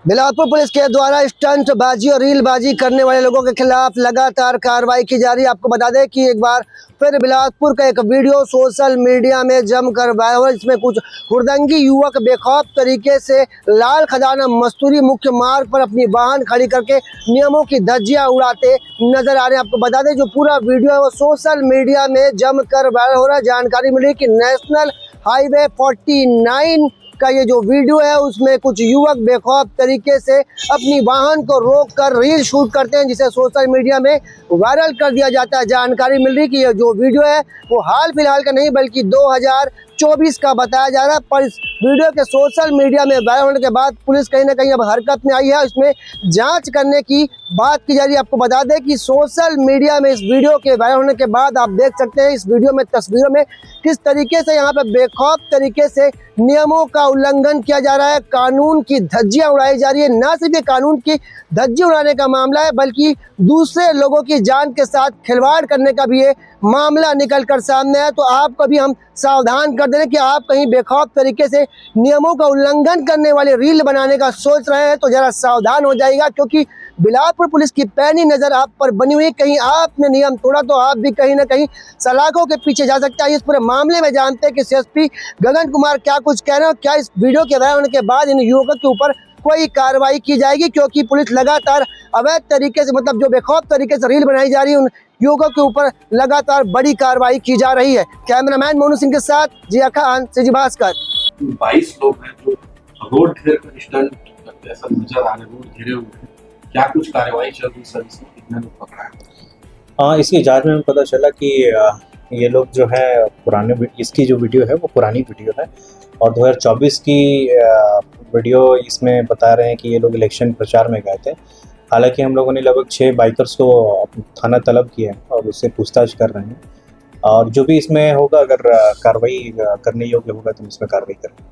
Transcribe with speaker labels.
Speaker 1: Bilaspur police के द्वारा स्टंटबाजी और रीलबाजी करने वाले लोगों के खिलाफ लगातार कार्रवाई की जा रही है। आपको बता दें कि एक बार फिर बिलासपुर का एक वीडियो सोशल मीडिया में जमकर वायरल हुआ, इसमें कुछ हुड़दंगी युवक बेखौफ तरीके से लाल खजाना मस्तूरी मुख्य मार्ग पर अपनी वाहन खड़ी करके नियमों की धज्जियां उड़ाते नजर आ रहे हैं। आपको बता दें जो पूरा वीडियो है वो सोशल मीडिया में जमकर वायरल हो रहा है। जानकारी मिली कि नेशनल हाईवे 49 का ये जो वीडियो है उसमें कुछ युवक बेखौफ तरीके से अपनी वाहन को रोककर रील शूट करते हैं, जिसे सोशल मीडिया में वायरल कर दिया जाता है। जानकारी मिल रही कि ये जो वीडियो है वो हाल फिलहाल का नहीं बल्कि 2024 का बताया जा रहा है। पर इस वीडियो के सोशल मीडिया में वायरल होने के बाद पुलिस कहीं ना कहीं अब हरकत में आई है, इसमें जांच करने की बात की जा रही है। आपको बता दें कि सोशल मीडिया में इस वीडियो के वायरल होने के बाद आप देख सकते हैं इस वीडियो में तस्वीरों में किस तरीके से यहाँ पे बेखौफ तरीके से नियमों का उल्लंघन किया जा रहा है, कानून की धज्जियां उड़ाई जा रही है। न सिर्फ ये कानून की धज्जी उड़ाने का मामला है बल्कि दूसरे लोगों की जान के साथ खिलवाड़ करने का भी ये मामला निकल कर सामने है। तो आपको भी हम सावधान कर दे रहे हैं कि आप कहीं बेखौफ तरीके से नियमों का उल्लंघन करने वाले रील बनाने का सोच रहे हैं तो जरा सावधान हो जाइएगा, क्योंकि बिलासपुर पुलिस की पैनी नज़र आप पर बनी हुई। कहीं आपने नियम तोड़ा तो आप भी कहीं ना कहीं सलाखों के पीछे जा सकते हैं। इस पूरे मामले में जानते हैं कि सीएसपी गगन कुमार क्या कुछ कह रहे हैं और क्या इस वीडियो के वायरल होने के बाद इन युवकों के ऊपर कोई कार्रवाई की जाएगी, क्योंकि पुलिस लगातार अवैध तरीके से मतलब जो बेखौफ तरीके से रील बनाई जा रही है उन युवकों के ऊपर लगातार बड़ी कार्रवाई की जा रही है। कैमरामैन मोनू सिंह के साथ जिया खान, सीजी भास्कर।
Speaker 2: 22 लोग हैं जो रोड घेर कर स्टंट करते ऐसा नजर आ रहे, रोड घेरे हुए हैं। क्या कुछ कार्रवाई चल रही सर, इसमें कितने लोग पकड़ा है?
Speaker 3: हाँ, इसकी जांच में पता चला कि ये लोग जो है इसकी जो वीडियो है वो पुरानी वीडियो है और 2024 की वीडियो इसमें बता रहे हैं कि ये लोग इलेक्शन प्रचार में गए थे। हालांकि हम लोगों ने लगभग 6 बाइकर्स को थाना तलब किया है और उससे पूछताछ कर रहे हैं और जो भी इसमें होगा अगर कार्रवाई करने योग्य होगा तो इसमें कार्रवाई करेंगे।